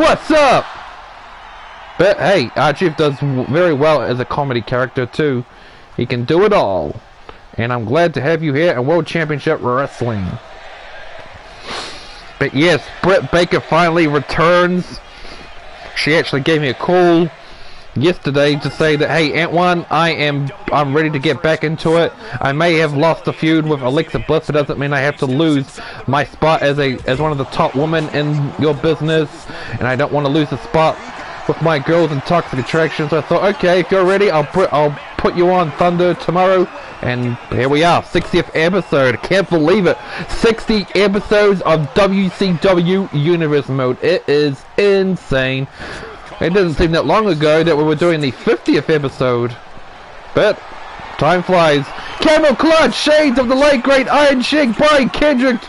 What's up? But hey, R-Truth does very well as a comedy character too. He can do it all. And I'm glad to have you here at World Championship Wrestling. But yes, Britt Baker finally returns. She actually gave me a call yesterday to say that, hey, Antwan, I'm ready to get back into it. I may have lost a feud with Alexa Bliss, but it doesn't mean I have to lose my spot as one of the top women in your business, and I don't want to lose the spot with my girls in Toxic Attraction. So I thought, okay, if you're ready, I'll put you on Thunder tomorrow. And here we are, 60th episode. I can't believe it. 60 episodes of WCW Universe Mode. It is insane. It doesn't seem that long ago that we were doing the 50th episode. But time flies. Camel Clutch, shades of the late great Iron Sheik, Brian Kendrick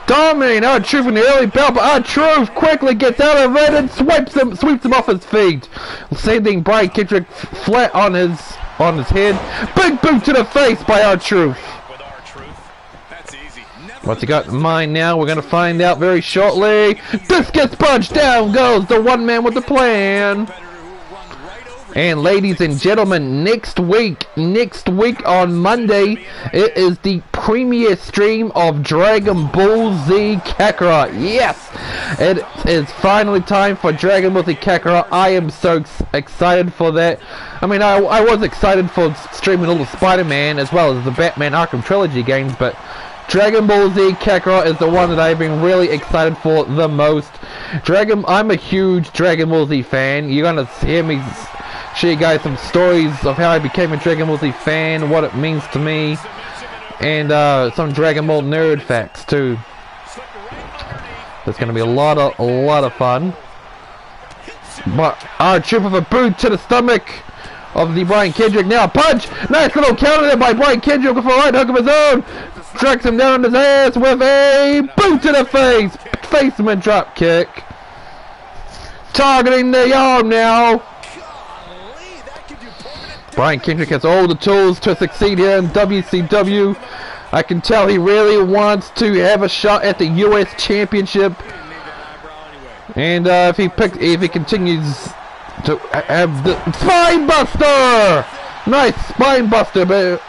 dominating R-Truth in the early bout, but R-Truth quickly gets out of it and sweeps him off his feet. Sending Brian Kendrick flat on his head. Big boot to the face by R-Truth. What's he got in mind now? We're going to find out very shortly. This gets punched. Down goes the one man with the plan. And ladies and gentlemen, next week on Monday, it is the premiere stream of Dragon Ball Z Kakarot. Yes! It is finally time for Dragon Ball Z Kakarot. I am so excited for that. I mean, I was excited for streaming all the Spider-Man as well as the Batman Arkham Trilogy games, but Dragon Ball Z Kakarot is the one that I've been really excited for the most. I'm a huge Dragon Ball Z fan. You're gonna hear me share you guys some stories of how I became a Dragon Ball Z fan, what it means to me, and some Dragon Ball nerd facts too. There's gonna be a lot of fun. But R-Truth with a boot to the stomach of the Brian Kendrick. Now a punch! Nice little counter there by Brian Kendrick with a right hook of his own. Tracks him down on his ass with a boot to the face. Faceman drop kick. Targeting the arm now. Brian Kendrick has all the tools to succeed here in WCW. I can tell he really wants to have a shot at the US Championship. And if he continues to have the spine buster, nice spine buster there.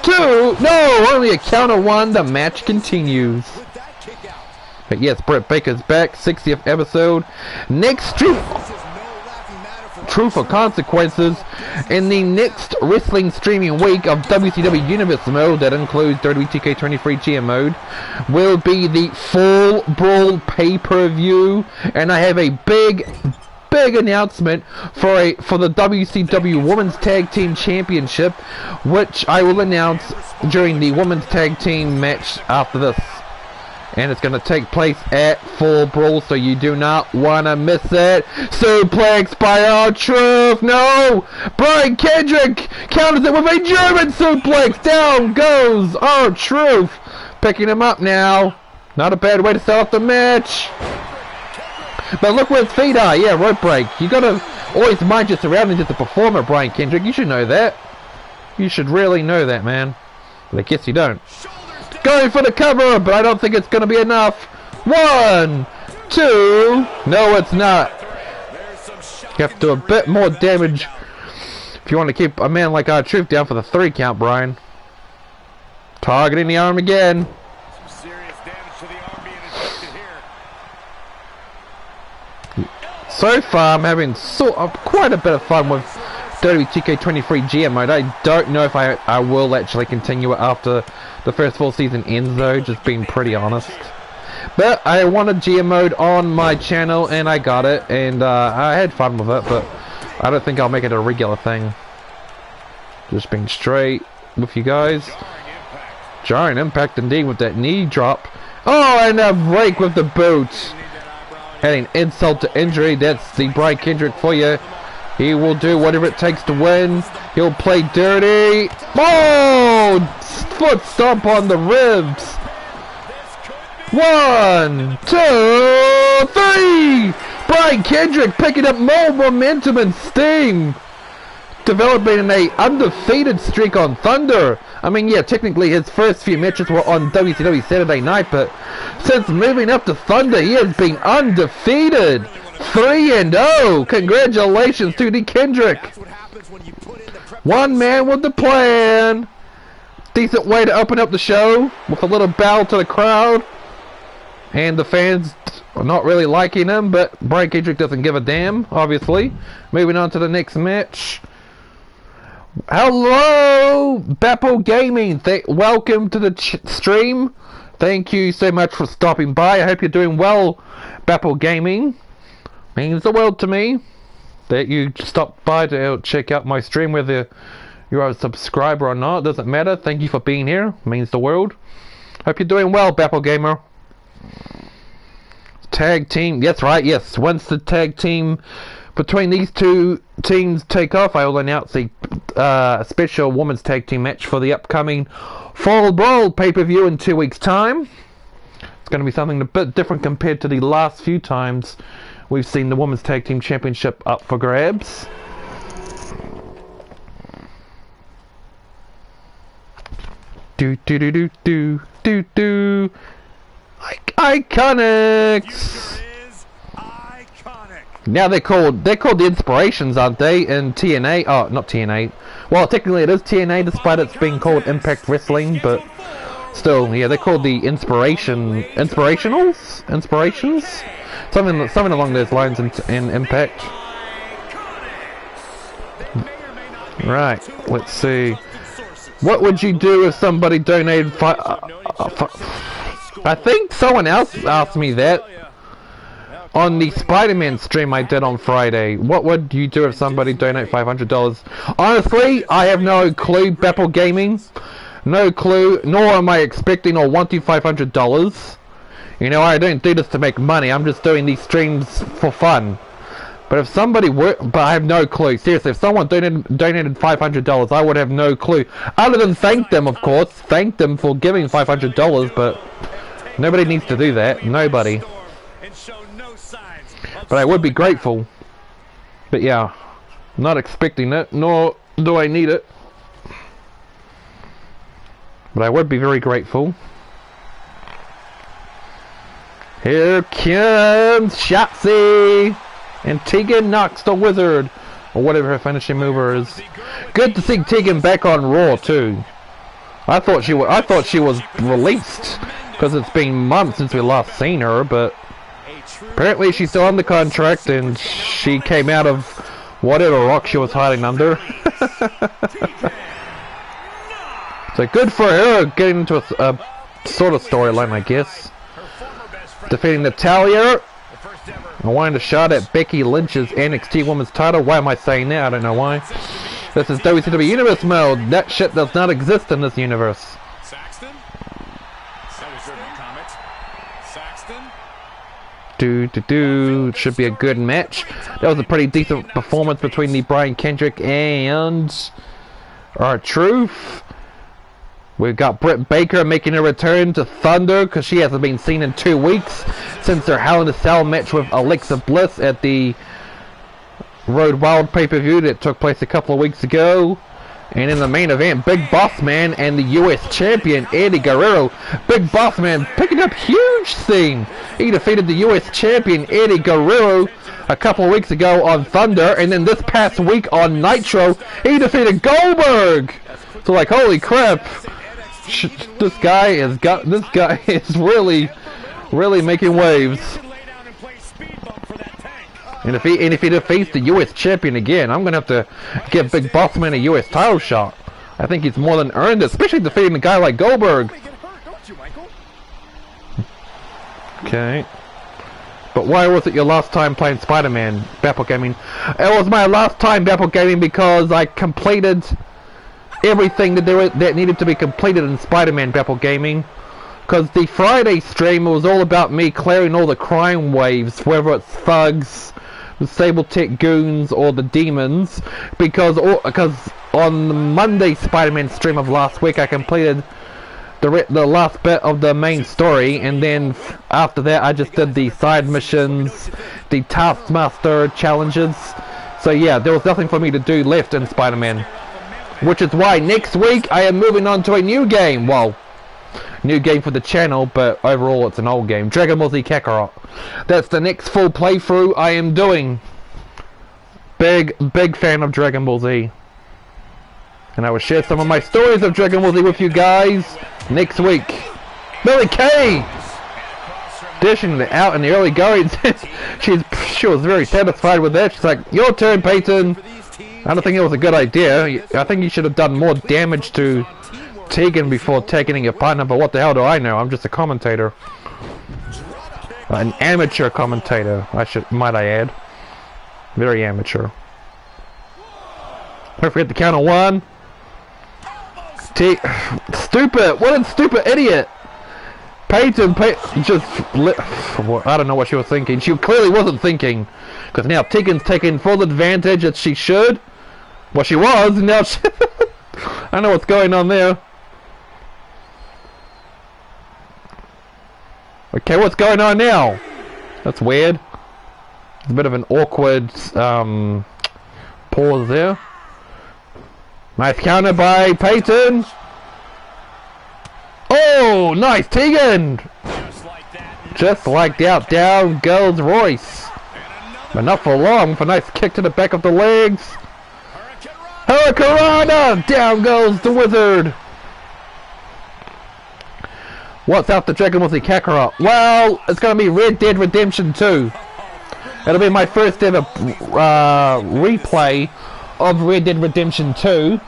2, no, only a count of 1. The match continues. But yes, Britt Baker's back, 60th episode. Next Truth or Consequences in the next wrestling streaming week of WCW Universe Mode, that includes WWE 2K23 GM Mode, will be the Fall Brawl pay-per-view, and I have a big announcement for the WCW Women's Tag Team Championship, which I will announce during the Women's Tag Team match after this. And it's going to take place at Fall Brawl, so you do not want to miss it. Suplex by R-Truth. No! Brian Kendrick counters it with a German suplex. Down goes R-Truth. Picking him up now. Not a bad way to start off the match. But look where his feet are. Yeah, rope break. You got to always mind your surroundings as a performer, Brian Kendrick. You should know that. You should really know that, man. But I guess you don't. Going for the cover, but I don't think it's going to be enough. 1, 2. No, it's not. You have to do a bit more damage if you want to keep a man like R-Truth down for the 3 count, Brian. Targeting the arm again. Some serious damage to the arm being inflicted here. So far, I'm having quite a bit of fun with WWE 2K23 GM mode. I don't know if I will actually continue it after the first full season ends, though, just being pretty honest. But I wanted GM mode on my channel, and I got it, and I had fun with it, but I don't think I'll make it a regular thing. Just being straight with you guys. Jarring impact indeed with that knee drop. Oh, and a break with the boot. Adding insult to injury. That's the Brian Kendrick for you. He will do whatever it takes to win. He'll play dirty. Oh! Foot stomp on the ribs. 1, 2, 3! Brian Kendrick picking up more momentum and steam. developing an undefeated streak on Thunder. I mean, yeah, technically his first few matches were on WCW Saturday Night, but since moving up to Thunder, he has been undefeated. 3-0. Congratulations to the Kendrick. One man with the plan. Decent way to open up the show with a little bow to the crowd. And the fans are not really liking him, but Brian Kendrick doesn't give a damn, obviously. Moving on to the next match. Hello, Bapple Gaming. Welcome to the stream. Thank you so much for stopping by. I hope you're doing well, Bapple Gaming. Means the world to me that you stopped by to check out my stream, whether you're a subscriber or not. Doesn't matter. Thank you for being here. Means the world. Hope you're doing well, Bapple Gamer. Tag team. That's right. Yes. Once the tag team between these two teams take off, I will announce a special women's tag team match for the upcoming Fall Brawl pay-per-view in 2 weeks' time. It's going to be something a bit different compared to the last few times we've seen the women's tag team championship up for grabs. IIconics. Now they're called the Inspirations, aren't they? In TNA. Oh, not TNA. Well, technically it is TNA, despite it's being called Impact Wrestling, but still, yeah, they're called the Inspirations. Something along those lines in Impact. Right. Let's see. What would you do if somebody donated I think someone else asked me that on the Spider-Man stream I did on Friday. What would you do if somebody donated $500? Honestly, I have no clue, Bapple Gaming. No clue, nor am I expecting or wanting $500. You know, I don't do this to make money. I'm just doing these streams for fun. But if somebody were, but I have no clue. Seriously, if someone donated $500, I would have no clue. Other than thank them, of course. Thank them for giving $500, but nobody needs to do that. Nobody. But I would be grateful. But yeah, not expecting it, nor do I need it. But I would be very grateful. Here comes Shotzi, and Tegan knocks the Wizard, or whatever her finishing mover is. Good to see Tegan back on Raw too. I thought she was released because it's been months since we last seen her, but apparently she's still under contract, and she came out of whatever rock she was hiding under. So good for her, getting into a sort of storyline, I guess. Defeating Natalia. I wanted a shot at Becky Lynch's NXT Women's title. Why am I saying that? I don't know why. This is WCW Universe mode. That shit does not exist in this universe. Should be a good match. That was a pretty decent performance between the Brian Kendrick and R-Truth. We've got Britt Baker making a return to Thunder because she hasn't been seen in 2 weeks since her Hell in a Cell match with Alexa Bliss at the Road Wild pay-per-view that took place a couple of weeks ago. And in the main event, Big Bossman and the US Champion, Eddie Guerrero. Big Bossman picking up huge thing. He defeated the US Champion, Eddie Guerrero, a couple of weeks ago on Thunder. And then this past week on Nitro, he defeated Goldberg. So like, holy crap. This guy is really making waves. And if he defeats the US Champion again, I'm gonna have to give Big Bossman a US title shot. I think he's more than earned it, especially defeating a guy like Goldberg. Okay. But why was it your last time playing Spider-Man, Bapple Gaming? It was my last time Bapple Gaming because I completed everything that needed to be completed in Spider-Man Bapple Gaming. Because the Friday stream was all about me clearing all the crime waves, whether it's thugs, the Sable Tech goons, or the demons. Because on the Monday Spider-Man stream of last week, I completed the last bit of the main story, and then after that I just did the side missions, the Taskmaster challenges. So yeah, there was nothing for me to do left in Spider-Man. Which is why next week I am moving on to a new game. Well, new game for the channel, but overall it's an old game. Dragon Ball Z Kakarot. That's the next full playthrough I am doing. Big fan of Dragon Ball Z. And I will share some of my stories of Dragon Ball Z with you guys next week. Billy Kay! Dishing it out in the early goings. she was very satisfied with that. She's like, your turn, Peyton. I don't think it was a good idea. I think you should have done more damage to Tegan before taking your partner, but what the hell do I know? I'm just a commentator. An amateur commentator, might I add. Very amateur. Don't forget the count of one. Stupid! What a stupid idiot! Peyton just I don't know what she was thinking. She clearly wasn't thinking, because now Tegan's taking full advantage as she should. Well, she was, and now she I don't know what's going on there. Okay, what's going on now? That's weird. It's a bit of an awkward pause there. Nice counter by Peyton. Oh, nice, Tegan! Just like that, down goes Royce. But not for long, for a nice kick to the back of the legs. Hurricanrana! Down goes the Wizard. What's after Dragon Ball Z Kakarot? Well, it's going to be Red Dead Redemption 2. It'll be my first ever replay of Red Dead Redemption 2.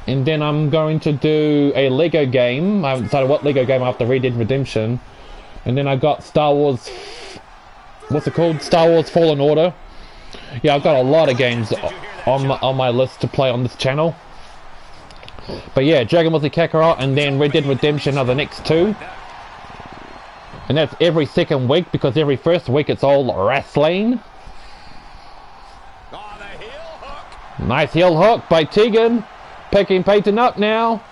And then I'm going to do a Lego game. I haven't decided what Lego game after Red Dead Redemption. And then I got Star Wars... What's it called? Star Wars Fallen Order. Yeah, I've got a lot of games on my list to play on this channel. But yeah, Dragon Ball Z Kakarot and then Red Dead Redemption are the next two. And that's every second week, because every first week it's all wrestling. Nice heel hook by Tegan. Picking Peyton up now.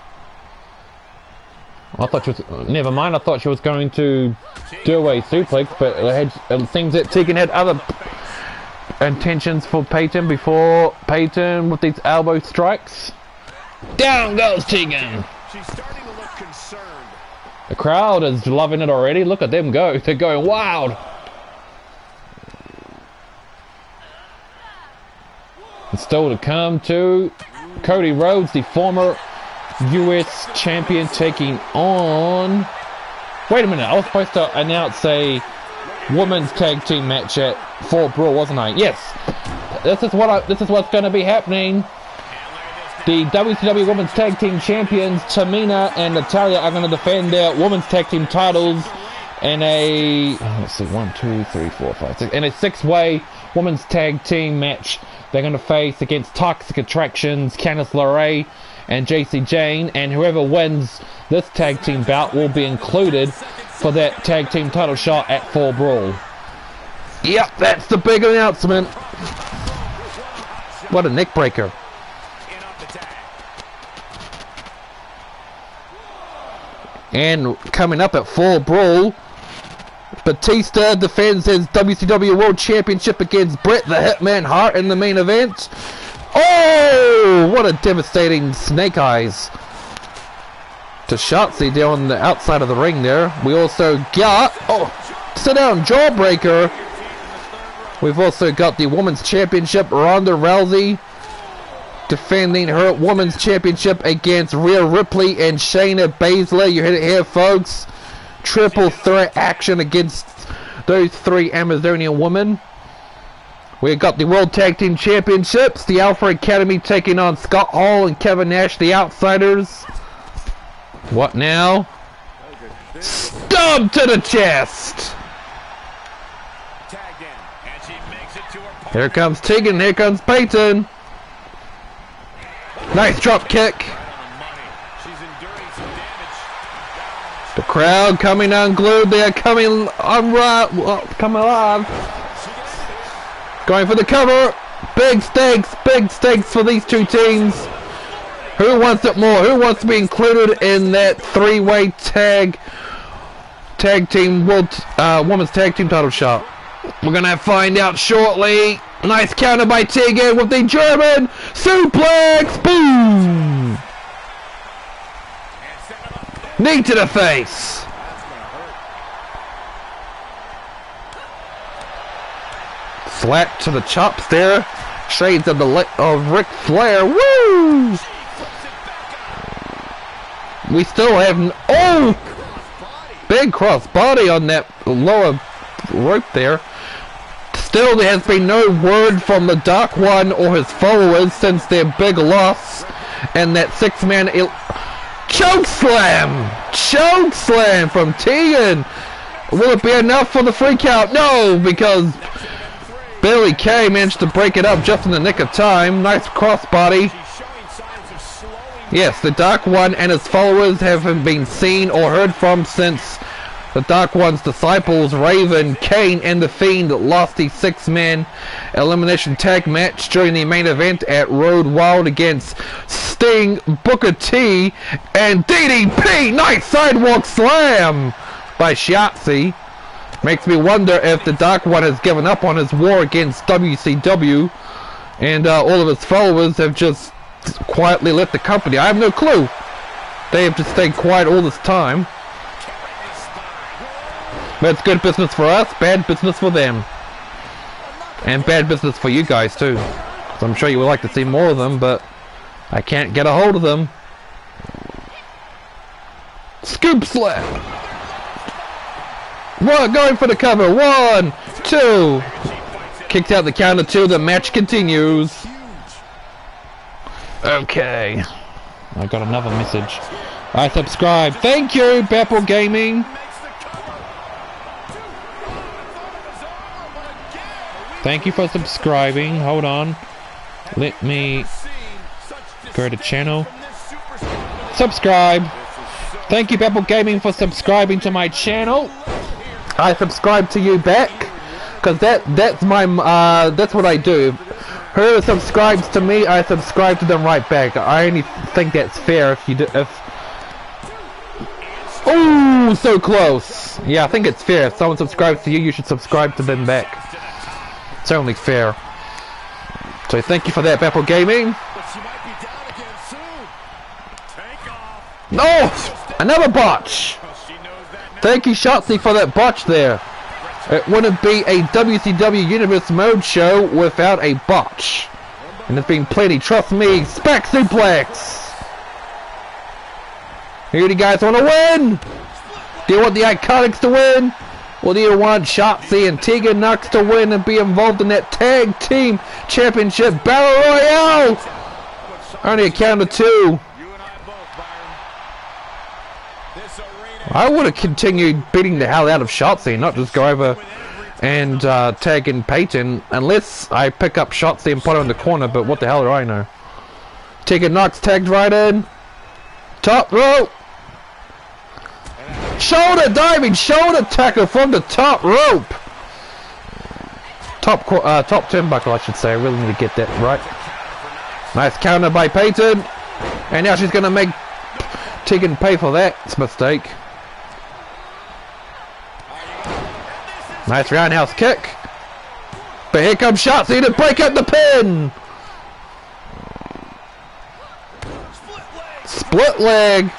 I thought she was... Never mind, I thought she was going to do a suplex, but it seems that Tegan had other intentions for Peyton before Peyton with these elbow strikes. Down goes Tegan. She's starting to look concerned. The crowd is loving it already. Look at them go. They're going wild. And still to come to Cody Rhodes, the former US Champion, taking on... Wait a minute, I was supposed to announce a women's tag team match at Fall Brawl, wasn't I? Yes, this is what's going to be happening. The WCW Women's Tag Team Champions Tamina and Natalia are going to defend their Women's Tag Team titles in a... Let's see, 1, 2, 3, 4, 5, 6... In a 6-way Women's Tag Team match. They're going to face against Toxic Attractions, Candice LeRae, and Jacy Jane, and whoever wins this tag team bout will be included for that tag team title shot at Fall Brawl. Yep, that's the big announcement. What a neck breaker. And coming up at Fall Brawl, Batista defends his WCW World Championship against Bret the Hitman Hart in the main event. Oh, what a devastating snake eyes to Shotzi down on the outside of the ring there. We also got, sit down jawbreaker. We've also got the Women's Championship, Ronda Rousey defending her Women's Championship against Rhea Ripley and Shayna Baszler. You heard it here, folks. Triple threat action against those three Amazonian women. We've got the World Tag Team Championships, the Alpha Academy taking on Scott Hall and Kevin Nash, the Outsiders. What now? Stomp to the chest! Here comes Tegan, here comes Peyton. Nice drop kick. The crowd coming unglued, they are coming alive. Going for the cover. Big stakes for these two teams. Who wants it more? Who wants to be included in that three-way tag team world women's tag team title shot? We're gonna find out shortly. Nice counter by Tegan with the German suplex. Boom! Knee to the face. Slap to the chops there. Shades of Ric Flair. Woo! We still have big cross body on that lower rope there. Still, there has been no word from the Dark One or his followers since their big loss, and that six-man choke slam from Tegan. Will it be enough for the freak out? No, because Billy Kay managed to break it up just in the nick of time. Nice crossbody. Yes, the Dark One and his followers haven't been seen or heard from since the Dark One's disciples, Raven, Kane, and The Fiend lost the six-man elimination tag match during the main event at Road Wild against Sting, Booker T, and DDP. Nice sidewalk slam by Shotzi. Makes me wonder if the Dark One has given up on his war against WCW and all of his followers have just quietly left the company. I have no clue. They have just stayed quiet all this time. But it's good business for us, bad business for them. And bad business for you guys too. So I'm sure you would like to see more of them, but I can't get a hold of them. Scoop slap! One, going for the cover. 1, 2. Kicked out the counter 2. The match continues. Okay. I got another message. I subscribe. Thank you, Bapple Gaming. Thank you for subscribing. Hold on. Let me go to channel. Subscribe. Thank you, Bapple Gaming, for subscribing to my channel. I subscribe to you back, cause that's what I do. Whoever subscribes to me, I subscribe to them right back. I only think that's fair if you do. Oh, so close. Yeah, I think it's fair. If someone subscribes to you, you should subscribe to them back. It's only fair. So thank you for that, Bapple Gaming. No! Another botch! Thank you, Shotzi, for that botch there. It wouldn't be a WCW Universe Mode show without a botch. And there's been plenty, trust me. Spec suplex! Who do you guys want to win? Do you want the IIconics to win? Or do you want Shotzi and Tegan Knox to win and be involved in that Tag Team Championship Battle Royale? Only a count of 2. I would have continued beating the hell out of Shotzi and not just go over and tag in Peyton, unless I pick up Shotzi and put her in the corner, but what the hell do I know? Tegan Knox tagged right in. Top rope. Shoulder diving, shoulder tackle from the top rope. Top turnbuckle, I should say. I really need to get that right. Nice counter by Peyton. And now she's going to make Tegan pay for that mistake. Nice roundhouse kick. But here comes Shotzi to break up the pin. Split leg.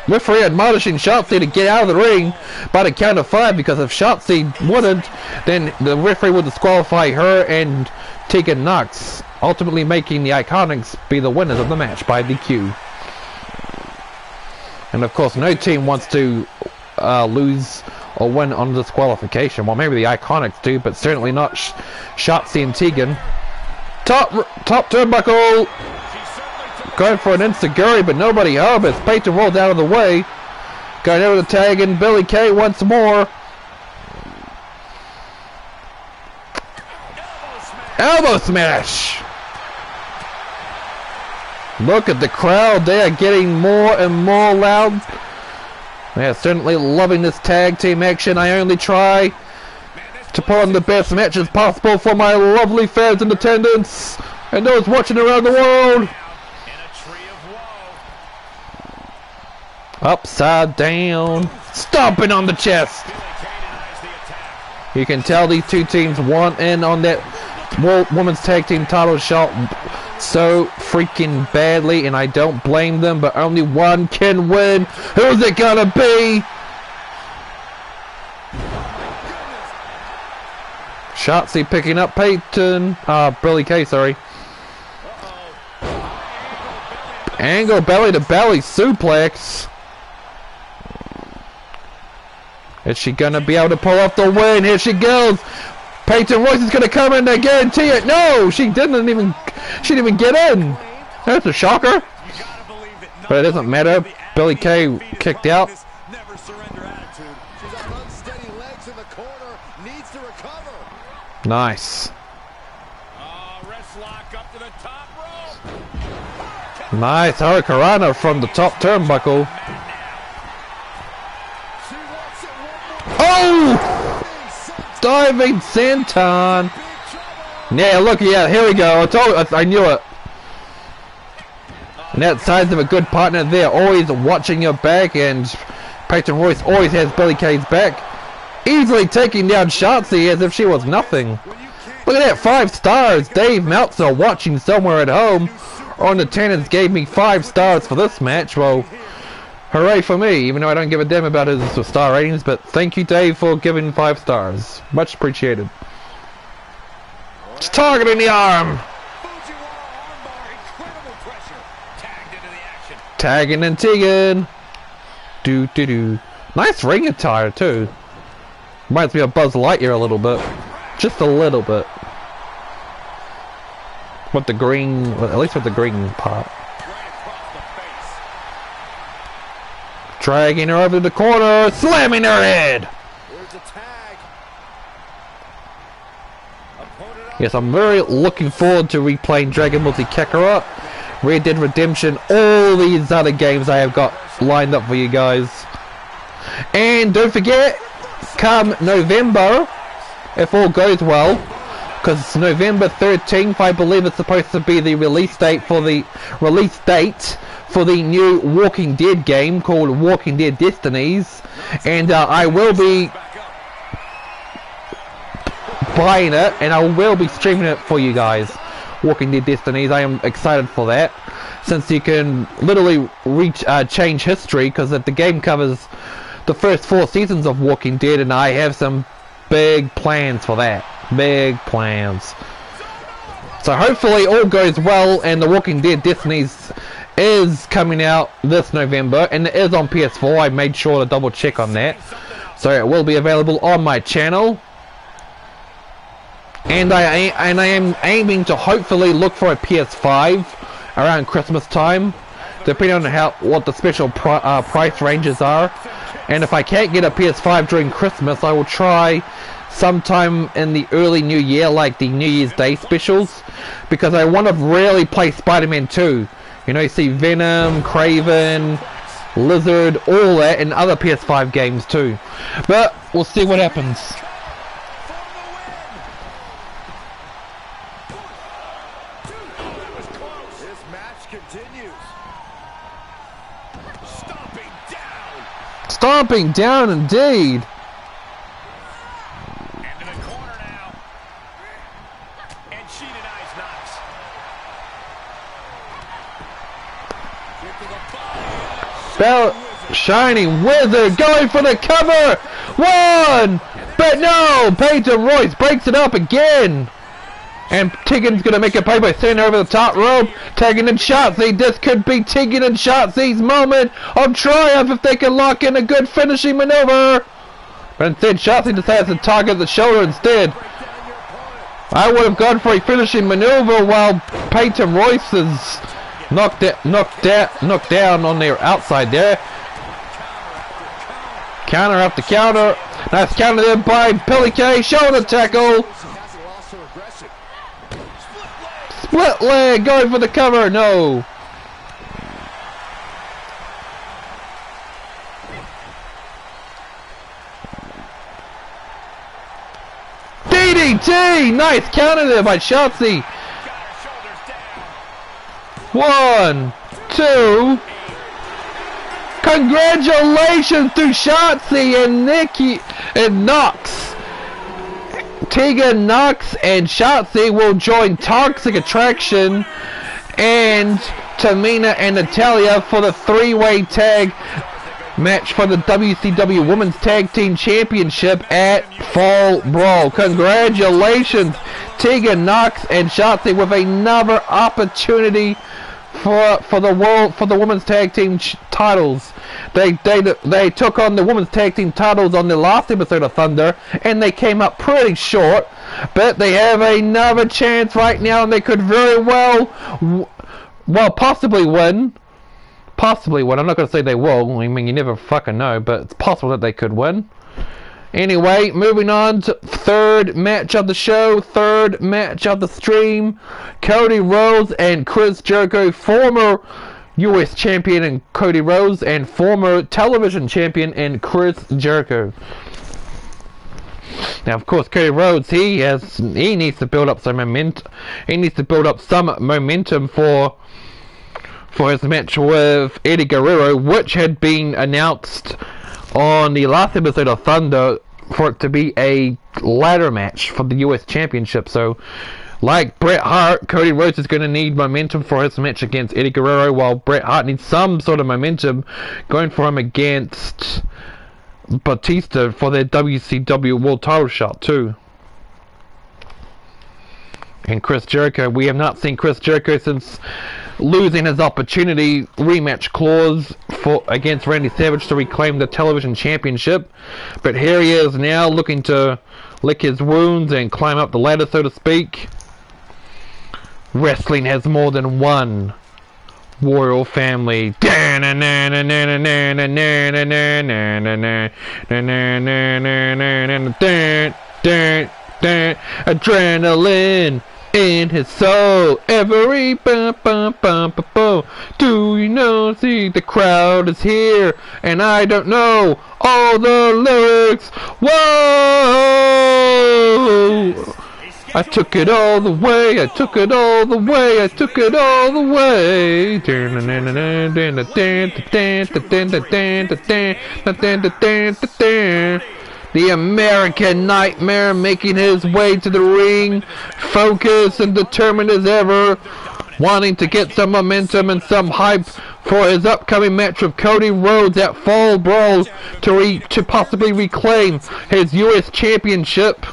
Referee admonishing Shotzi to get out of the ring by the count of 5, because if Shotzi wouldn't, then the referee would disqualify her and Tegan Knox, ultimately making the IIconics be the winners of the match by DQ. And of course, no team wants to lose or win on disqualification. Well, maybe the IIconics do, but certainly not Shotzi and Tegan. Top turnbuckle. Going for an enziguri, but nobody home as Peyton rolls out of the way. Going over the tag and Billy Kay once more. Elbow smash. Look at the crowd. They are getting more and more loud. They are certainly loving this tag team action. I only try to put on the best matches possible for my lovely fans in attendance and those watching around the world. Upside down. Stomping on the chest. You can tell these two teams want in on that women's tag team title shot so freaking badly, and I don't blame them, but only one can win. Who's it gonna be? Shotzi picking up Peyton. Billy Kay, sorry. Angle belly to belly suplex. Is she gonna be able to pull off the win? Here she goes. Peyton Royce is gonna come in to guarantee it. No, she didn't even get in. That's a shocker. But it doesn't matter. Billy Kay kicked out. Nice. Nice Hurricanrana from the top turnbuckle. Oh! Diving senton. Yeah, look, yeah, here we go. I knew it. And that's signs of a good partner there. Always watching your back, and Peyton Royce always has Billy Kay's back. Easily taking down Shotzi as if she was nothing. Look at that, 5 stars. Dave Meltzer watching somewhere at home on attendance gave me 5 stars for this match. Well, hooray for me, even though I don't give a damn about his star ratings, but thank you, Dave, for giving 5 stars. Much appreciated. It's targeting the arm. Tagging and Tegan. Do. Nice ring attire, too. Reminds me of Buzz Lightyear a little bit. Just a little bit. With the green, at least with the green part. Dragging her over the corner, slamming her head. Yes, I'm very looking forward to replaying Dragon Ball Z Kakarot, Red Dead Redemption, all these other games I have got lined up for you guys. And don't forget, come November, if all goes well, because November 13th, I believe it's supposed to be the release date for the new Walking Dead game called Walking Dead Destinies, and I will be buying it, and I will be streaming it for you guys. Walking Dead Destinies, I am excited for that, since you can literally change history, because the game covers the first 4 seasons of Walking Dead, and I have some big plans for that. Big plans. So hopefully all goes well, and the Walking Dead Destinies is coming out this November, and it is on PS4. I made sure to double check on that, so it will be available on my channel. And I am aiming to hopefully look for a PS5 around Christmas time, depending on what the special price ranges are. And if I can't get a PS5 during Christmas, I will try sometime in the early New Year, like the New Year's Day specials, because I want to really play Spider-Man 2. You know, you see Venom, Kraven, Lizard, all that, and other PS5 games too. But we'll see what happens. This match continues. Stomping down indeed. Into the corner now. And she denies knocks. Bell Shining Wizard going for the cover. 1, but no. Peyton Royce breaks it up again. And Tegan's gonna make a play by sending her over the top rope. Tegan and Shotzi. This could be Tegan and Shotzi's moment of triumph if they can lock in a good finishing maneuver. But instead, Shotzi decides to target the shoulder instead. I would have gone for a finishing maneuver while Peyton Royce is knocked down on their outside there. Counter after counter. Nice counter there by Billy Kay. Shoulder tackle. Split leg, going for the cover, no. DDT, nice counter there by Shotzi. 1, 2. Congratulations to Shotzi and Nikki and Knox. Tegan, Knox, and Shotzi will join Toxic Attraction and Tamina and Natalia for the three-way tag match for the WCW Women's Tag Team Championship at Fall Brawl. Congratulations, Tegan, Knox, and Shotzi, with another opportunity for the Women's Tag Team titles. They took on the Women's Tag Team titles on the last episode of Thunder, and they came up pretty short. But they have another chance right now, and they could very well, possibly win. Possibly win. I'm not going to say they will. I mean, you never fucking know, but it's possible that they could win. Anyway, moving on to third match of the show, third match of the stream. Cody Rhodes and Chris Jericho, former US Champion and Cody Rhodes, and former television champion and Chris Jericho. Now, of course, Cody Rhodes, he needs to build up some momentum. He needs to build up some momentum for his match with Eddie Guerrero, which had been announced on the last episode of Thunder for it to be a ladder match for the US Championship. So, like Bret Hart, Cody Rhodes is going to need momentum for his match against Eddie Guerrero, while Bret Hart needs some sort of momentum going for him against Batista for their WCW World Title shot too. And Chris Jericho, we have not seen Chris Jericho since losing his opportunity rematch clause against Randy Savage to reclaim the television championship. But here he is now, looking to lick his wounds and climb up the ladder, so to speak. Wrestling has more than one royal family. Adrenaline in his soul, every bum bum bum bum bum. Do you know? See, the crowd is here, and I don't know all the lyrics. Whoa! I took it all the way. I took it all the way. I took it all the way. The American Nightmare making his way to the ring, focused and determined as ever, wanting to get some momentum and some hype for his upcoming match with Cody Rhodes at Fall Brawl to possibly reclaim his US Championship.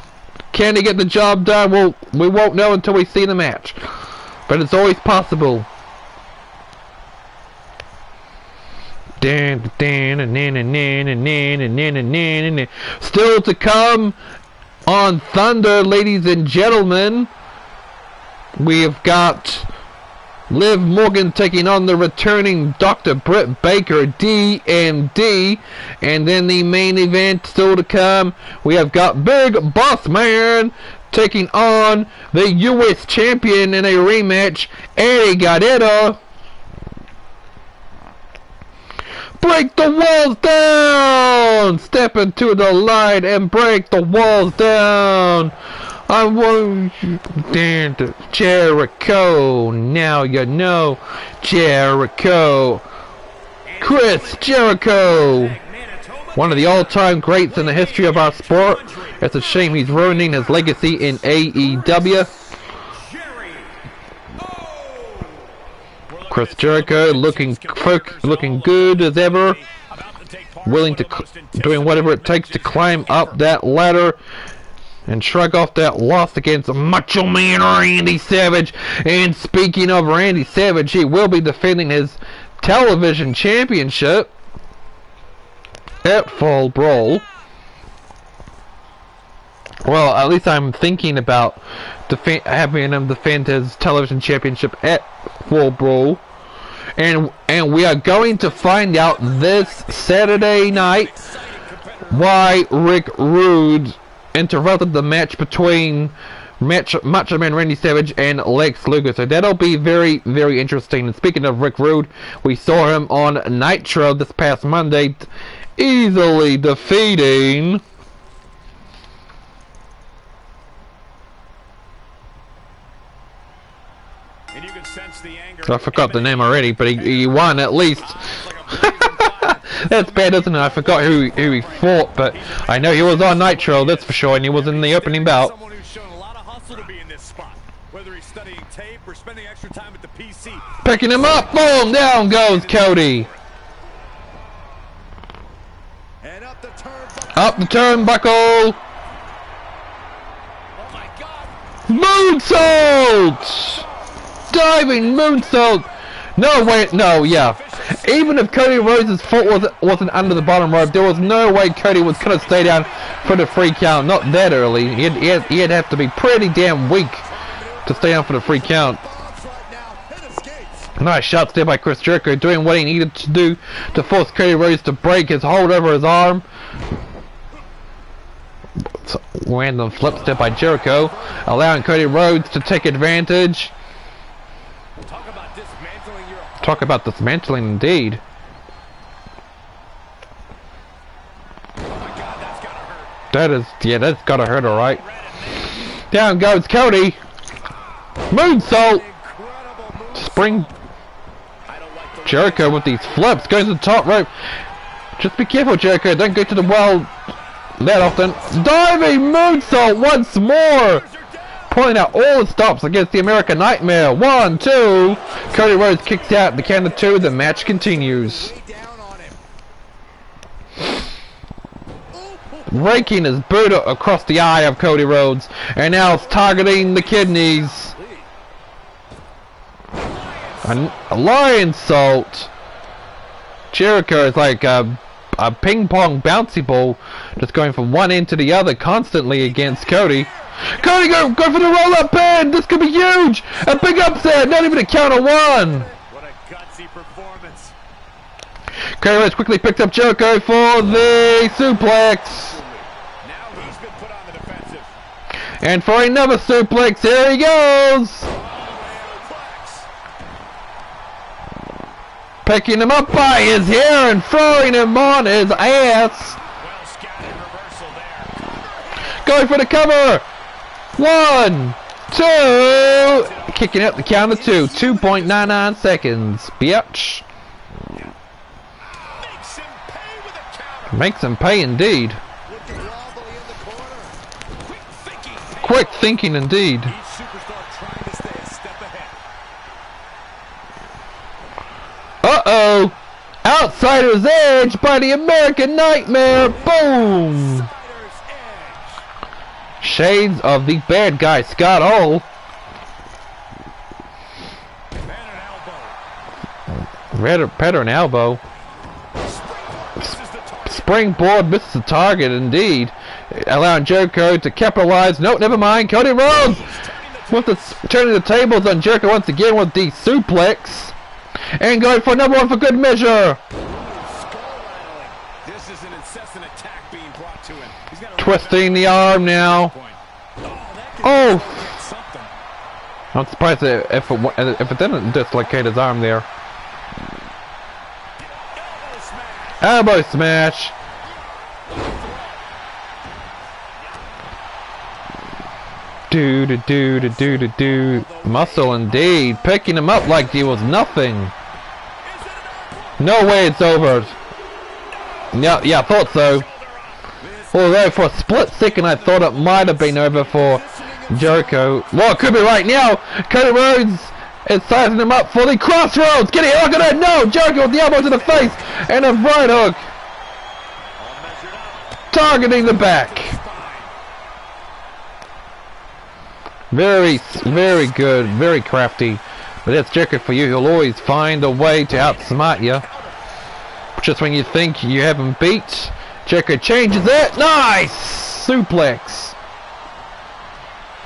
Can he get the job done? Well, we won't know until we see the match, but it's always possible. Still to come on Thunder, ladies and gentlemen, we have got Liv Morgan taking on the returning Dr. Britt Baker, DMD, and then the main event still to come. We have got Big Bossman taking on the US Champion in a rematch, Eddie Guerrero. Break the walls down! Step into the light and break the walls down! I want you to Jericho. Now you know Jericho. Chris Jericho, one of the all-time greats in the history of our sport. It's a shame he's ruining his legacy in AEW. Chris Jericho looking good as ever, doing whatever it takes to climb up that ladder and shrug off that loss against Macho Man Randy Savage. And speaking of Randy Savage, he will be defending his television championship at Fall Brawl. Well, at least I'm thinking about having him defend his television championship at Fall Brawl. And we are going to find out this Saturday night why Rick Rude interrupted the match between Macho Man Randy Savage and Lex Luger. So that'll be very, very interesting. And speaking of Rick Rude, we saw him on Nitro this past Monday, easily defeating I forgot the name already, but he won at least. That's bad, isn't it? I forgot who he fought, but I know he was on Nitro, that's for sure, and he was in the opening bout. Someone who's shown a lot of hustle to be in this spot, whether he's studying tape or spending extra time at the PC. Picking him up, boom, down goes Cody. And up the turnbuckle. Up the turnbuckle. Oh my God. Moonsault! Diving moonsault! No way, no, yeah. Even if Cody Rhodes' foot wasn't under the bottom rope, there was no way Cody was gonna stay down for the free count. Not that early. He'd have to be pretty damn weak to stay down for the free count. Nice shots there by Chris Jericho, doing what he needed to do to force Cody Rhodes to break his hold over his arm. Random flip step by Jericho, allowing Cody Rhodes to take advantage. Talk about dismantling indeed. Oh my God, that's gotta hurt. That is, yeah, that's gotta hurt, alright. Down goes Cody. Moonsault. Spring. Jericho with these flips, goes to the top rope. Just be careful, Jericho, don't go to the well that often. Diving moonsault once more. Pulling out all the stops against the American Nightmare. 1, 2. Cody Rhodes kicks out the count of 2. The match continues. Raking his boot across the eye of Cody Rhodes. And now it's targeting the kidneys. A lion salt. Jericho is like a ping pong bouncy ball, just going from one end to the other constantly against Cody. Cody, go for the roll-up pin! This could be huge! A big upset! Not even a count of 1! What a gutsy performance. Cody Rhodes quickly picked up Jericho for the suplex. Now he's been put on the defensive. And for another suplex, here he goes! Picking him up by his hair and throwing him on his ass. Well scouted reversal there. Going for the cover! 1, 2, kicking out the count of 2. 2.99 seconds, bitch. Makes him pay with a counter. Makes him pay indeed. Looking wobbly in the corner. Quick thinking. Quick thinking indeed. Each superstar trying to stay a step ahead. Uh-oh! Outsider's Edge by the American Nightmare. Boom! Shades of the bad guy, Scott Hall. Pattern elbow. Springboard misses the target indeed. Allowing Jericho to capitalize. Nope, never mind. Cody Rhodes with the turning the tables on Jericho once again with the suplex. And going for another one for good measure. This is an incessant attack being brought to him. Twisting the arm now. Oh! I'm surprised if it didn't dislocate his arm there. Elbow smash. Do. Muscle indeed. Picking him up like he was nothing. No way it's over. Yeah, I thought so. Although for a split second I thought it might have been over for Jericho. Well, it could be right now. Cody Rhodes is sizing him up for the crossroads. Get it, look at that. No, Jericho with the elbow to the face and a right hook. Targeting the back. Very good, very crafty. But that's Jericho for you. He'll always find a way to outsmart you. Just when you think you have him beat, Jericho changes it. Nice! Suplex.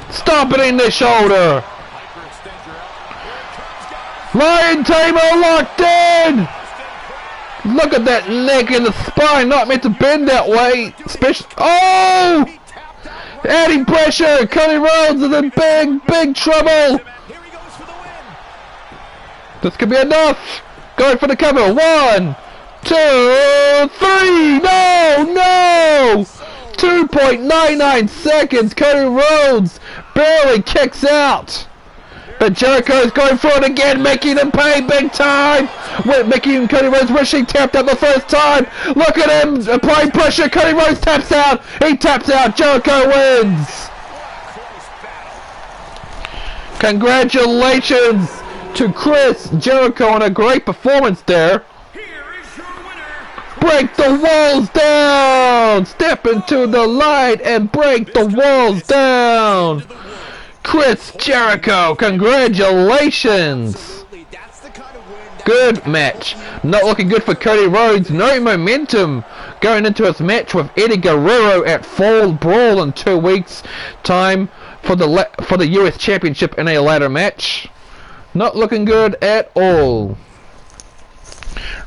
Stomping in the shoulder. Lion Tamer locked in. Look at that neck and the spine. Not meant to bend that way. Oh! Adding pressure. Cody Rhodes is in big trouble. This could be enough. Going for the cover. 1, 2, 3. No! 2.99 seconds. Cody Rhodes barely kicks out. But Jericho's going for it again, making him pay big time. Making Cody Rhodes wishing tapped out the first time. Look at him applying pressure. Cody Rhodes taps out. He taps out. Jericho wins. Congratulations to Chris Jericho on a great performance there. Break the walls down. Step into the light and break the walls down. Chris Jericho, congratulations! Good match. Not looking good for Cody Rhodes. No momentum going into his match with Eddie Guerrero at Fall Brawl in 2 weeks' time for the US Championship in a ladder match. Not looking good at all.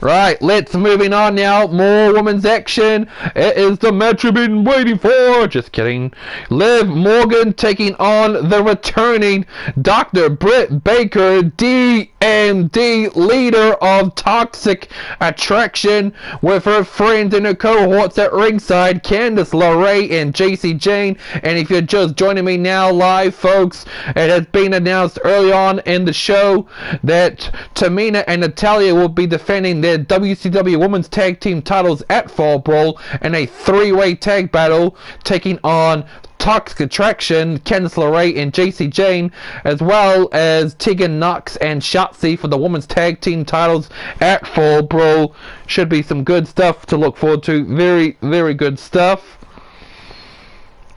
Right, let's moving on now. More women's action. It is the match we've been waiting for. Just kidding. Liv Morgan taking on the returning Dr. Britt Baker, DMD, leader of Toxic Attraction, with her friends and her cohorts at ringside, Candice LeRae and Jacy Jane. And if you're just joining me now live, folks, it has been announced early on in the show that Tamina and Natalya will be defending their WCW Women's Tag Team titles at Fall Brawl in a 3-way tag battle, taking on Toxic Attraction, Candice LeRae and Jacy Jane, as well as Tegan Knox and Shotzi for the Women's Tag Team titles at Fall Brawl. Should be some good stuff to look forward to. Very, very good stuff.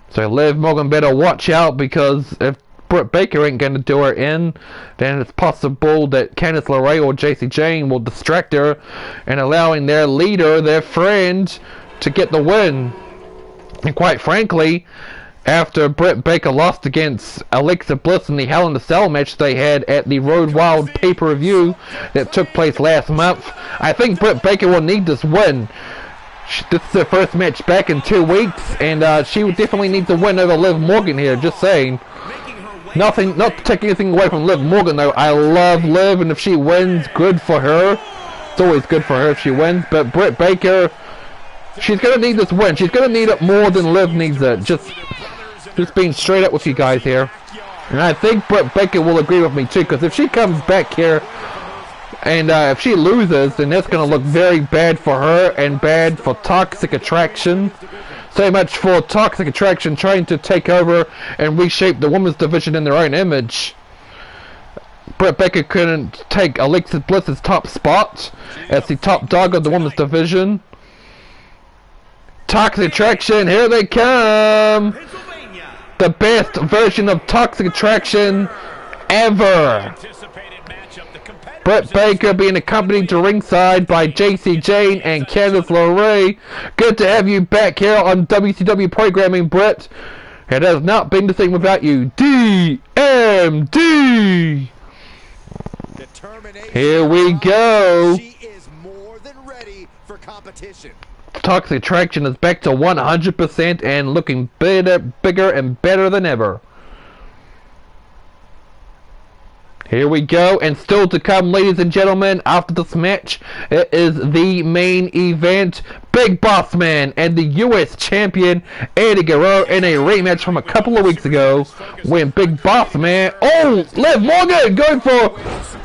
So Liv Morgan better watch out, because if Britt Baker ain't going to do her in, then it's possible that Candice LeRae or Jacy Jane will distract her and allowing their leader, their friend, to get the win. And quite frankly, after Britt Baker lost against Alexa Bliss in the Hell in a Cell match they had at the Road Wild pay-per-view that took place last month, I think Britt Baker will need this win. This is her first match back in 2 weeks, and she would definitely need to win over Liv Morgan here, just saying. Not to take anything away from Liv Morgan, though. I love Liv, and if she wins, good for her. It's always good for her if she wins. But Britt Baker, she's going to need this win. She's going to need it more than Liv needs it. Just being straight up with you guys here. And I think Britt Baker will agree with me, too, because if she comes back here and if she loses, then that's going to look very bad for her and bad for Toxic Attraction. So much for Toxic Attraction trying to take over and reshape the women's division in their own image. Britt Baker couldn't take Alexa Bliss's top spot as the top dog of the women's division. Toxic Attraction, here they come! The best version of Toxic Attraction ever! Britt Baker being accompanied to ringside by Jacy Jane and Candice LeRae. Good to have you back here on WCW programming, Britt. It has not been the same without you. DMD! Here we go. She is more than ready for competition. Toxic Attraction is back to 100% and looking better, bigger and better than ever. Here we go, and still to come, ladies and gentlemen, after this match, it is the main event. Big Bossman and the US Champion, Eddie Guerrero, in a rematch from a couple of weeks ago, when Big Bossman, oh, Liv Morgan going for,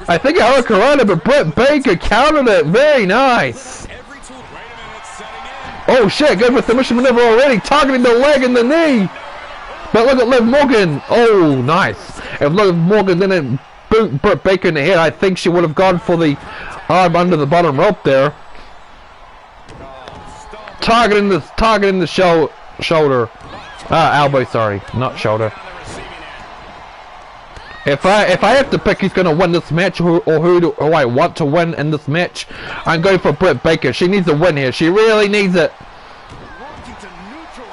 I think a hurricanrana, but Britt Baker countered it, very nice. Oh shit, good with the submission maneuver already, targeting the leg and the knee. But look at Liv Morgan, oh nice. If Liv Morgan didn't boot Britt Baker in the head, I think she would have gone for the arm under the bottom rope there. Targeting the shoulder. Elbow, sorry, not shoulder. If I have to pick who's gonna win this match or who I want to win in this match, I'm going for Britt Baker. She needs a win here. She really needs it.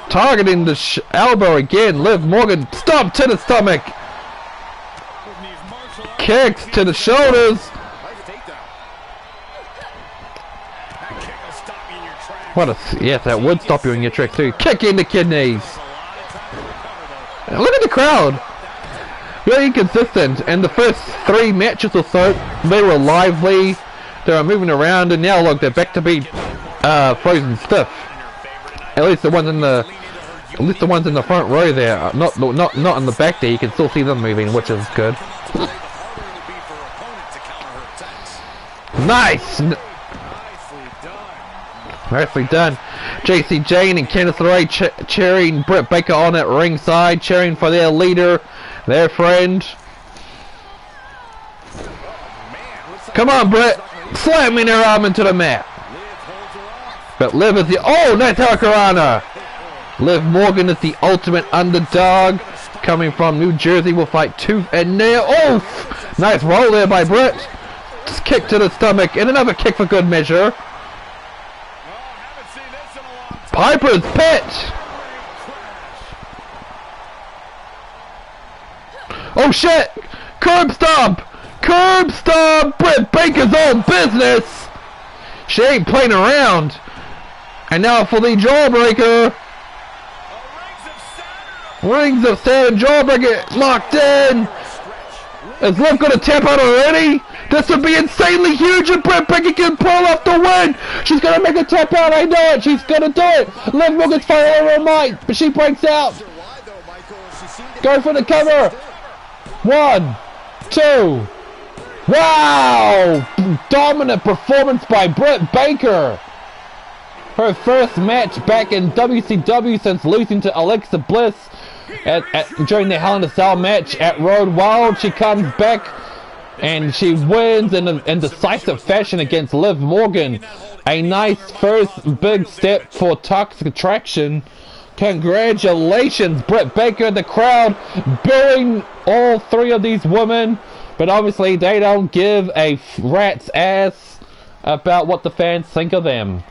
Targeting the elbow again. Liv Morgan, stomp to the stomach. Kicks to the shoulders. What a, yes, that would stop you in your tracks too. Kick in the kidneys. Look at the crowd. Really consistent. And the first 3 matches or so, they were lively. They were moving around, and now look, they're back to be frozen stiff. At least the ones in the front row there. Not in the back there. You can still see them moving, which is good. Nice! Nicely done. Jacy, Jane, and Candice cheering Britt Baker on at ringside, cheering for their leader, their friend. Come on, Britt! Slamming her arm into the mat. But Liv is the... Oh, nice hurricanrana! Liv Morgan is the ultimate underdog. Coming from New Jersey, will fight tooth and nail. Oh! Nice roll there by Britt. Just kick to the stomach, and another kick for good measure. Piper's Pit! Oh shit! Curb stomp! Curb stomp! Britt Baker's own business! She ain't playing around. And now for the jawbreaker. Rings of Saturn jawbreaker locked in. Is Liv gonna tap out already? This would be insanely huge if Britt Baker can pull off the win. She's gonna make a tap out, I know it. She's gonna do it. Liv Morgan's fighting over her might, but she breaks out. Go for the cover. 1, 2. Wow! Dominant performance by Britt Baker. Her first match back in WCW since losing to Alexa Bliss during the Hell in a Cell match at Road Wild. She comes back and she wins in decisive fashion against Liv Morgan. A nice first big step for Toxic Attraction. Congratulations, Britt Baker. The crowd booing all three of these women, but obviously they don't give a rat's ass about what the fans think of them.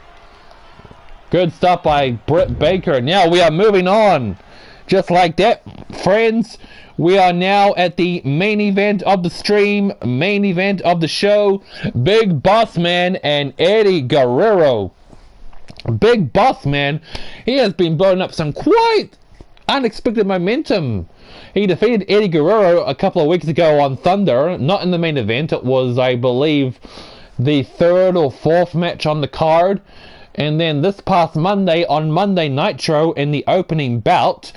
Good stuff by Britt Baker. Now we are moving on. Just like that, friends, we are now at the main event of the stream, main event of the show. Big Bossman and Eddie Guerrero. Big Bossman, he has been building up some quite unexpected momentum. He defeated Eddie Guerrero a couple of weeks ago on Thunder, not in the main event. It was, I believe, the 3rd or 4th match on the card. And then this past Monday, on Monday Nitro, in the opening bout,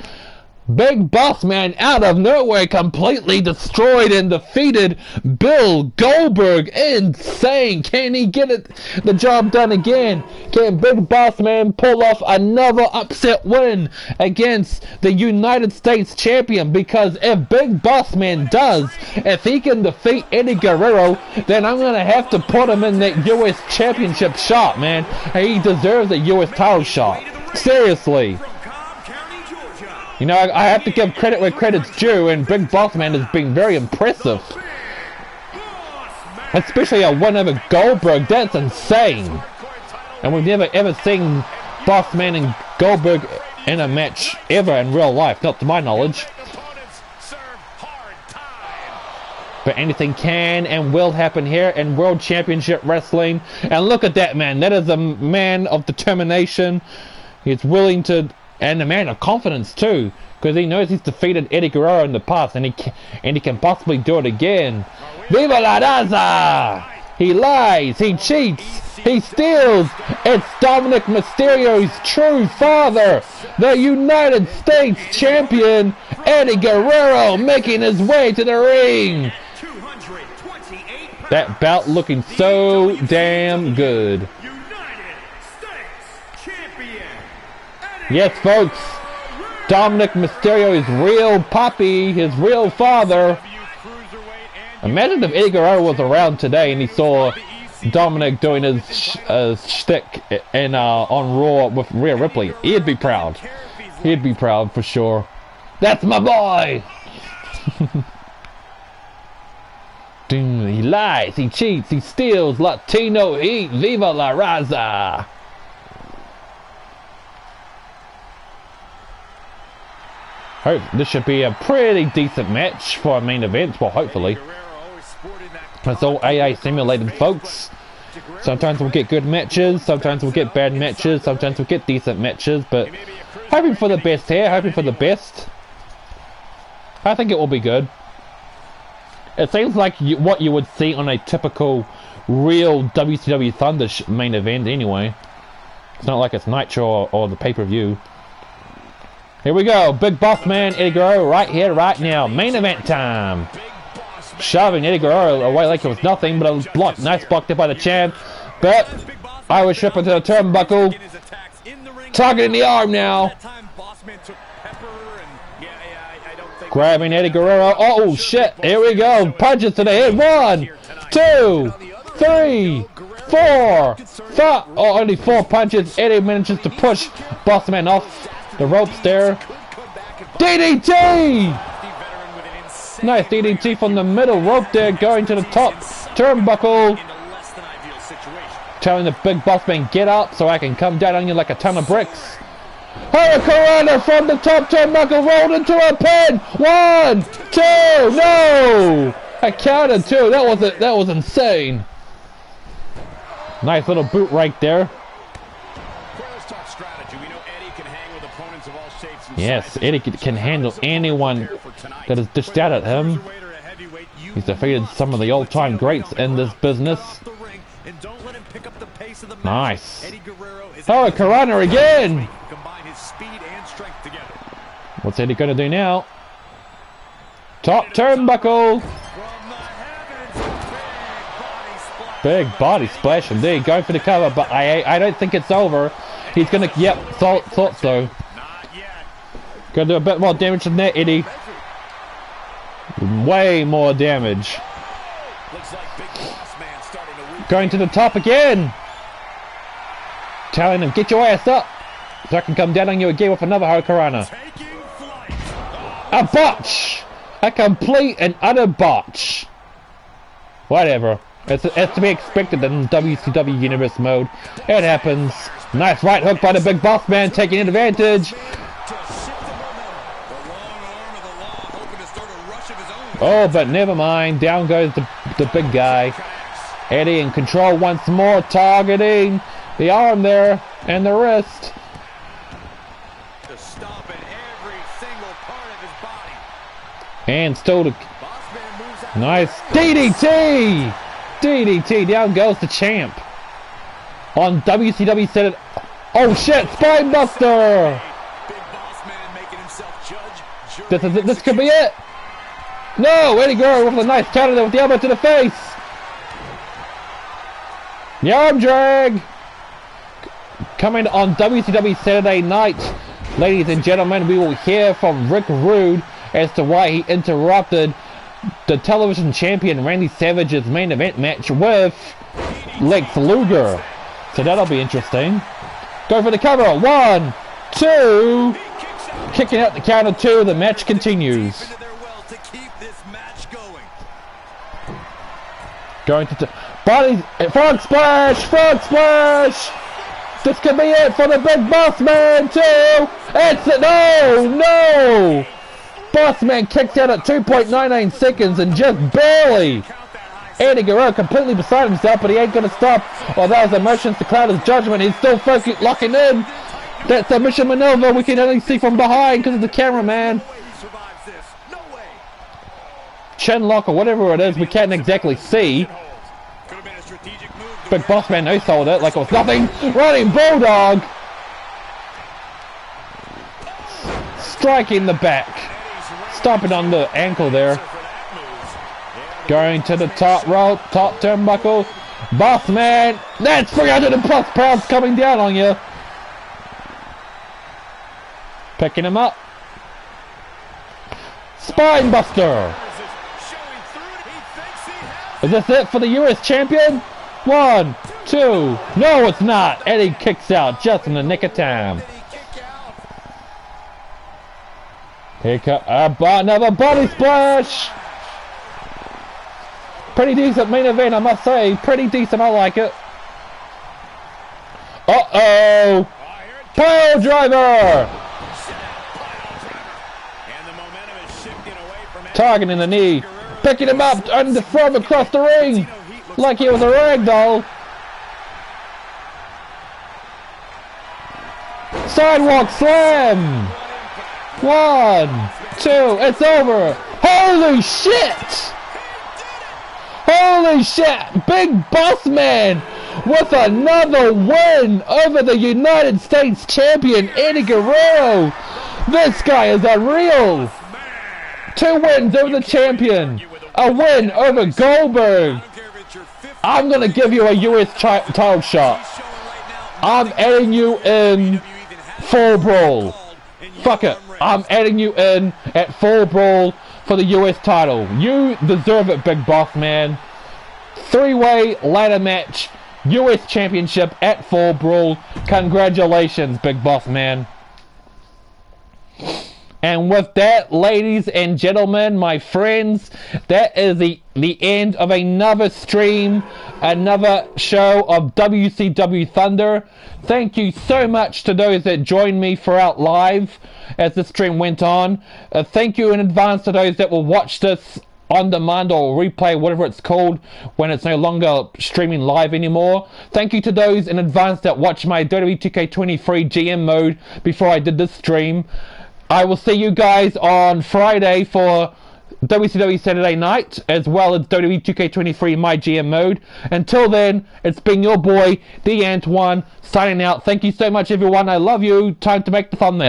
Big Bossman out of nowhere completely destroyed and defeated Bill Goldberg. Insane. Can he get the job done again? Can Big Bossman pull off another upset win against the United States Champion? Because if Big Bossman does, if he can defeat Eddie Guerrero, then I'm going to have to put him in that US Championship shot, man. He deserves a US title shot. Seriously. You know, I have to give credit where credit's due, and Big Bossman has been very impressive. Especially a win over Goldberg, that's insane. And we've never ever seen Bossman and Goldberg in a match ever in real life, not to my knowledge. But anything can and will happen here in World Championship Wrestling. And look at that man, that is a man of determination. He's willing to... And a man of confidence too, because he knows he's defeated Eddie Guerrero in the past, and he can possibly do it again. Viva la raza! He lies, he cheats, he steals. It's Dominic Mysterio's true father, the United States Champion, Eddie Guerrero, making his way to the ring. That bout looking so damn good. Yes, folks, Dominic Mysterio is real Poppy, his real father. Imagine if Eddie Guerrero was around today and he saw Dominic doing his shtick on Raw with Rhea Ripley. He'd be proud. He'd be proud for sure. That's my boy! He lies, he cheats, he steals, Latino heat, viva la raza! Hope this should be a pretty decent match for a main event. Well, hopefully. It's all AI simulated, folks. Sometimes we'll get good matches, sometimes we'll get bad matches, sometimes we'll get decent matches, but hoping for the best here, hoping for the best. I think it will be good. It seems like what you would see on a typical real WCW Thunder main event anyway. It's not like it's Nitro or the pay-per-view. Here we go, Big Bossman, Eddie Guerrero, right here, right now. Main event time. shoving Eddie Guerrero away like it was nothing, but it was blocked. Nice block there by the champ. But Irish whip into the turnbuckle. Targeting the arm now. Grabbing Eddie Guerrero. Oh shit, here we go. Punches to the head. 1, 2, 3, 4, 5. Oh, only 4 punches. Eddie manages to push Bossman off the ropes there. DDT! Nice DDT from the middle rope there, going to the top turnbuckle. Telling the Big Bossman, get up so I can come down on you like a ton of bricks. Hurricane from the top turnbuckle, rolled into a pin. 1, 2, no! I counted 2. That was insane. Nice little boot right there. Yes, Eddie can handle anyone that is dished out at him. He's defeated some of the all-time greats in this business. Nice. Oh, Corona again! What's Eddie gonna do now? Top turnbuckle! Big body splash indeed. Going for the cover, but I don't think it's over. He's gonna, yep, thought so. Gonna do a bit more damage than that, Eddie. Way more damage. Going to the top again. Telling him, get your ass up, so I can come down on you again with another Hurricanrana. A botch! A complete and utter botch. Whatever. It's to be expected in WCW Universe mode. It happens. Nice right hook by the Big Bossman, taking advantage. Oh, but never mind. Down goes the big guy. Eddie in control once more, targeting the arm there and the wrist. And still to... Nice DDT! DDT, down goes the champ. On WCW said it... Oh shit, Spine Buster! This could be it! No, Eddie Guerrero with a nice counter there with the elbow to the face. The arm drag. Coming on WCW Saturday night, ladies and gentlemen, we will hear from Rick Rude as to why he interrupted the television champion Randy Savage's main event match with Lex Luger. So that'll be interesting. Go for the cover. 1, 2. Kicking out the counter 2. The match continues. Going to body frog splash, frog splash. This could be it for the Big Bossman too. It's it. No. Bossman kicks out at 2.99 seconds and just barely. Eddie Guerrero completely beside himself, but he ain't gonna stop. Oh, that was emotions to cloud his judgment. He's still locking in. That submission maneuver we can only see from behind because of the cameraman. Chin lock or whatever it is, we can't exactly see. Big Bossman no-sold it like it was nothing. Running Bulldog. Striking the back. Stomping on the ankle there. Going to the top rope, top turnbuckle. Bossman, that's 300 plus pounds coming down on you. Picking him up. Spine Buster. Is this it for the US Champion? 1, 2. No, it's not. Eddie kicks out just in the nick of time. Here comes another body splash. Pretty decent main event, I must say. Pretty decent. I like it. Uh-oh. Pile driver. Targeting the knee. Picking him up and the throw him across the ring like he was a rag doll. Sidewalk slam. 1, 2. It's over. Holy shit! Holy shit! Big Bossman with another win over the United States Champion Eddie Guerrero. This guy is unreal. 2 wins over the champion. A win over Goldberg. I'm going to give you a US title shot. I'm adding you in Fall Brawl. Fuck it. I'm adding you in at Fall Brawl for the US title. You deserve it, Big Bossman. 3-way ladder match, US Championship at Fall Brawl. Congratulations, Big Bossman. And with that, ladies and gentlemen, my friends, that is the end of another stream, another show of WCW Thunder. Thank you so much to those that joined me throughout live as the stream went on. Thank you in advance to those that will watch this on demand or replay, whatever it's called, when it's no longer streaming live anymore. Thank you to those in advance that watched my WWE 2K23 GM mode before I did this stream. I will see you guys on Friday for WCW Saturday Night, as well as WWE 2K23 My GM mode. Until then, it's been your boy, The Antoine, signing out. Thank you so much, everyone. I love you. Time to make the thumbnail.